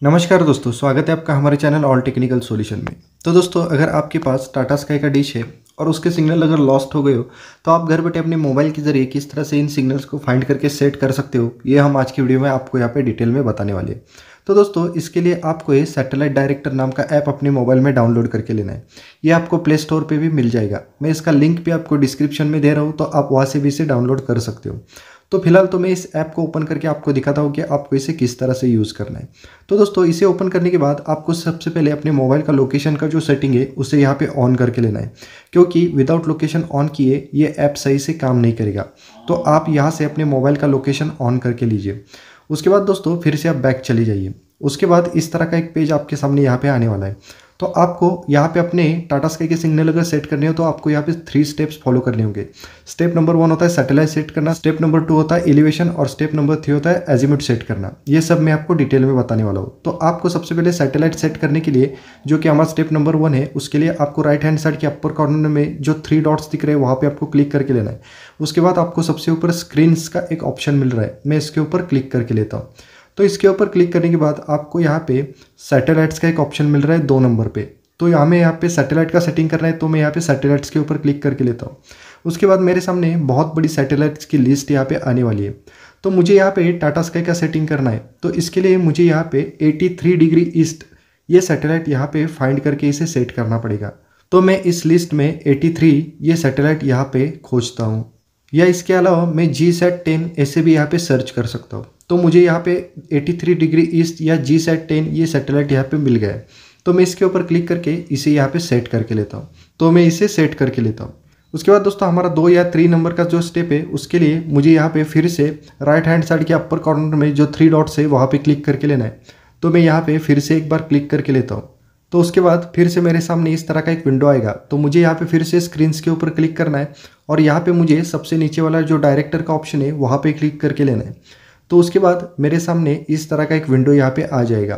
नमस्कार दोस्तों, स्वागत है आपका हमारे चैनल ऑल टेक्निकल सॉल्यूशन में। तो दोस्तों, अगर आपके पास टाटा स्काई का डिश है और उसके सिग्नल अगर लॉस्ट हो गए हो तो आप घर बैठे अपने मोबाइल के ज़रिए किस तरह से इन सिग्नल्स को फाइंड करके सेट कर सकते हो, ये हम आज की वीडियो में आपको यहाँ पे डिटेल में बताने वाले हैं। तो दोस्तों, इसके लिए आपको ये सैटेलाइट डायरेक्टर नाम का ऐप अपने मोबाइल में डाउनलोड करके लेना है। ये आपको प्ले स्टोर पर भी मिल जाएगा। मैं इसका लिंक भी आपको डिस्क्रिप्शन में दे रहा हूँ, तो आप वहाँ से भी इसे डाउनलोड कर सकते हो। तो फिलहाल तो मैं इस ऐप को ओपन करके आपको दिखाता हूँ कि आपको इसे किस तरह से यूज़ करना है। तो दोस्तों, इसे ओपन करने के बाद आपको सबसे पहले अपने मोबाइल का लोकेशन का जो सेटिंग है उसे यहाँ पे ऑन करके लेना है, क्योंकि विदाउट लोकेशन ऑन किए ये ऐप सही से काम नहीं करेगा। तो आप यहाँ से अपने मोबाइल का लोकेशन ऑन करके लीजिए। उसके बाद दोस्तों फिर से आप बैक चले जाइए। उसके बाद इस तरह का एक पेज आपके सामने यहाँ पे आने वाला है। तो आपको यहाँ पे अपने टाटा स्काई के सिग्नल अगर सेट करने हो तो आपको यहाँ पे 3 स्टेप्स फॉलो करने होंगे। स्टेप नंबर 1 होता है सैटेलाइट सेट करना, स्टेप नंबर 2 होता है एलिवेशन और स्टेप नंबर 3 होता है एजीमुथ सेट करना। ये सब मैं आपको डिटेल में बताने वाला हूँ। तो आपको सबसे पहले सैटेलाइट सेट करने के लिए, जो कि हमारा स्टेप नंबर 1 है, उसके लिए आपको राइट हैंड साइड के अपर कॉर्नर में जो 3 डॉट्स दिख रहे हैं वहाँ पर आपको क्लिक करके लेना है। उसके बाद आपको सबसे ऊपर स्क्रीन्स का एक ऑप्शन मिल रहा है, मैं इसके ऊपर क्लिक करके लेता हूँ। तो इसके ऊपर क्लिक करने के बाद आपको यहाँ पे सैटेलाइट्स का एक ऑप्शन मिल रहा है 2 नंबर पे। तो हमें यहाँ पे सैटेलाइट का सेटिंग करना है, तो मैं यहाँ पे सैटेलाइट्स के ऊपर क्लिक करके लेता हूँ। उसके बाद मेरे सामने बहुत बड़ी सैटेलाइट्स की लिस्ट यहाँ पे आने वाली है। तो मुझे यहाँ पे टाटा स्काई का सेटिंग करना है, तो इसके लिए मुझे यहाँ पे 83 डिग्री ईस्ट ये सैटेलाइट यहाँ पे फाइंड करके इसे सेट करना पड़ेगा। तो मैं इस लिस्ट में 83 ये सैटेलाइट यहाँ पे खोजता हूँ, या इसके अलावा मैं GSAT-10 ऐसे भी यहाँ पे सर्च कर सकता हूँ। तो मुझे यहाँ पे 83 डिग्री ईस्ट या GSAT-10 ये सैटेलाइट यहाँ पे मिल गया है। तो मैं इसके ऊपर क्लिक करके इसे यहाँ पे सेट करके लेता हूँ। तो मैं इसे सेट करके लेता हूँ। उसके बाद दोस्तों, हमारा 2 या 3 नंबर का जो स्टेप है उसके लिए मुझे यहाँ पे फिर से राइट हैंड साइड के अपर कॉर्नर में जो 3 डॉट्स है वहाँ पे क्लिक करके लेना है। तो मैं यहाँ पे फिर से एक बार क्लिक करके लेता हूँ। तो उसके बाद फिर से मेरे सामने इस तरह का एक विंडो आएगा। तो मुझे यहाँ पे फिर से स्क्रीन्स के ऊपर क्लिक करना है और यहाँ पे मुझे सबसे नीचे वाला जो डायरेक्टर का ऑप्शन है वहाँ पे क्लिक करके लेना है। तो उसके बाद मेरे सामने इस तरह का एक विंडो यहाँ पे आ जाएगा।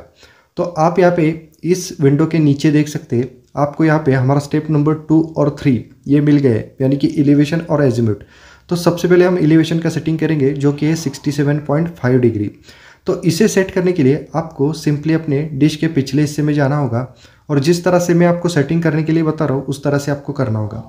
तो आप यहाँ पे इस विंडो के नीचे देख सकते हैं, आपको यहाँ पे हमारा स्टेप नंबर 2 और 3 ये मिल गए, यानी कि एलिवेशन और एजीमुथ। तो सबसे पहले हम एलिवेशन का सेटिंग करेंगे, जो कि है 67.5 डिग्री। तो इसे सेट करने के लिए आपको सिंपली अपने डिश के पिछले हिस्से में जाना होगा और जिस तरह से मैं आपको सेटिंग करने के लिए बता रहा हूँ उस तरह से आपको करना होगा।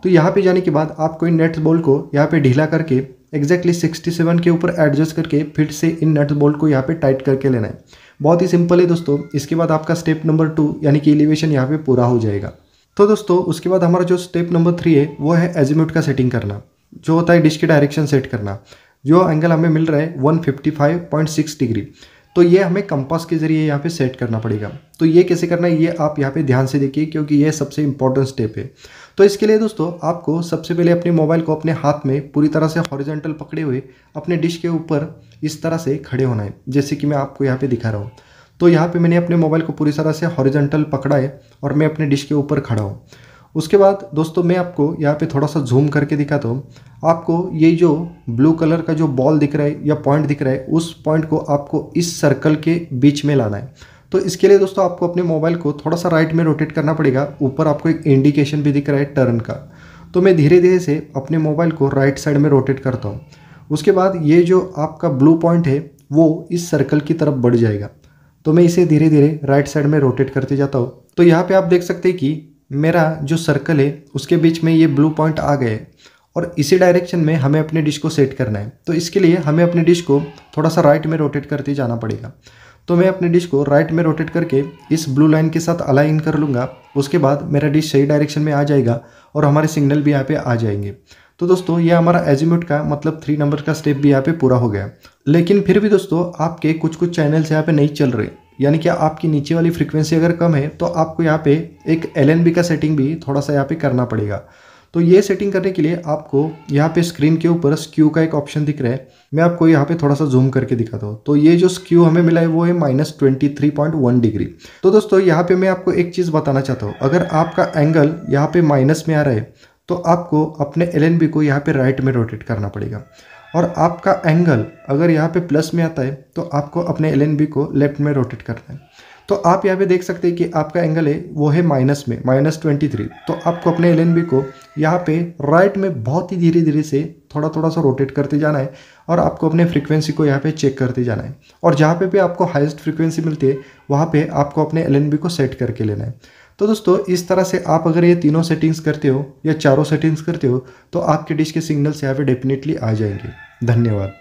तो यहाँ पे जाने के बाद आपको इन नट्स बोल्ट को यहाँ पे ढीला करके एग्जैक्टली 67 के ऊपर एडजस्ट करके फिर से इन नट्स बोल्ट को यहाँ पे टाइट करके लेना है। बहुत ही सिंपल है दोस्तों। इसके बाद आपका स्टेप नंबर 2 यानी कि एलिवेशन यहाँ पे पूरा हो जाएगा। तो दोस्तों, उसके बाद हमारा जो स्टेप नंबर 3 है वो है एजीमुथ का सेटिंग करना, जो होता है डिश की डायरेक्शन सेट करना। जो एंगल हमें मिल रहा है 155.6 डिग्री, तो ये हमें कंपास के जरिए यहाँ पे सेट करना पड़ेगा। तो ये कैसे करना है ये आप यहाँ पे ध्यान से देखिए, क्योंकि ये सबसे इंपॉर्टेंट स्टेप है। तो इसके लिए दोस्तों, आपको सबसे पहले अपने मोबाइल को अपने हाथ में पूरी तरह से हॉरिजॉन्टल पकड़े हुए अपने डिश के ऊपर इस तरह से खड़े होना है, जैसे कि मैं आपको यहाँ पे दिखा रहा हूँ। तो यहाँ पे मैंने अपने मोबाइल को पूरी तरह से हॉरिजॉन्टल पकड़ा है और मैं अपने डिश के ऊपर खड़ा हूँ। उसके बाद दोस्तों, मैं आपको यहाँ पे थोड़ा सा जूम करके दिखाता हूँ। आपको ये जो ब्लू कलर का जो बॉल दिख रहा है या पॉइंट दिख रहा है, उस पॉइंट को आपको इस सर्कल के बीच में लाना है। तो इसके लिए दोस्तों, आपको अपने मोबाइल को थोड़ा सा राइट में रोटेट करना पड़ेगा। ऊपर आपको एक इंडिकेशन भी दिख रहा है टर्न का। तो मैं धीरे धीरे से अपने मोबाइल को राइट साइड में रोटेट करता हूँ। उसके बाद ये जो आपका ब्लू पॉइंट है वो इस सर्कल की तरफ बढ़ जाएगा। तो मैं इसे धीरे धीरे राइट साइड में रोटेट करते जाता हूँ। तो यहाँ पे आप देख सकते हैं कि मेरा जो सर्कल है उसके बीच में ये ब्लू पॉइंट आ गए और इसी डायरेक्शन में हमें अपने डिश को सेट करना है। तो इसके लिए हमें अपने डिश को थोड़ा सा राइट में रोटेट करते जाना पड़ेगा। तो मैं अपने डिश को राइट में रोटेट करके इस ब्लू लाइन के साथ अलाइन कर लूँगा। उसके बाद मेरा डिश सही डायरेक्शन में आ जाएगा और हमारे सिग्नल भी यहाँ पे आ जाएंगे। तो दोस्तों, ये हमारा एजीमुथ का मतलब 3 नंबर का स्टेप भी यहाँ पे पूरा हो गया। लेकिन फिर भी दोस्तों, आपके कुछ चैनल्स यहाँ पे नहीं चल रहे, यानी कि आपकी नीचे वाली फ्रीक्वेंसी अगर कम है तो आपको यहाँ पे एक LNB का सेटिंग भी थोड़ा सा यहाँ पे करना पड़ेगा। तो ये सेटिंग करने के लिए आपको यहाँ पे स्क्रीन के ऊपर स्क्यू का एक ऑप्शन दिख रहा है। मैं आपको यहाँ पे थोड़ा सा जूम करके दिखाता हूँ। तो ये जो स्क्यू हमें मिला है वो है -23.1 डिग्री। तो दोस्तों, यहाँ पे मैं आपको एक चीज़ बताना चाहता हूँ। अगर आपका एंगल यहाँ पे माइनस में आ रहा है तो आपको अपने LNB को यहाँ पे राइट में रोटेट करना पड़ेगा, और आपका एंगल अगर यहाँ पे प्लस में आता है तो आपको अपने LNB को लेफ्ट में रोटेट करना है। तो आप यहाँ पे देख सकते हैं कि आपका एंगल है वो है माइनस में -23। तो आपको अपने LNB को यहाँ पे राइट में बहुत ही धीरे धीरे से थोड़ा थोड़ा सा रोटेट करते जाना है और आपको अपने फ्रीक्वेंसी को यहाँ पे चेक करते जाना है। और जहाँ पे भी आपको हाईएस्ट फ्रीक्वेंसी मिलती है वहाँ पे आपको अपने एलएनबी को सेट करके लेना है। तो दोस्तों इस तरह से आप अगर ये तीनों सेटिंग्स करते हो या चारों सेटिंग्स करते हो तो आपके डिश के सिग्नल्स यहाँ पे डेफिनेटली आ जाएंगे। धन्यवाद।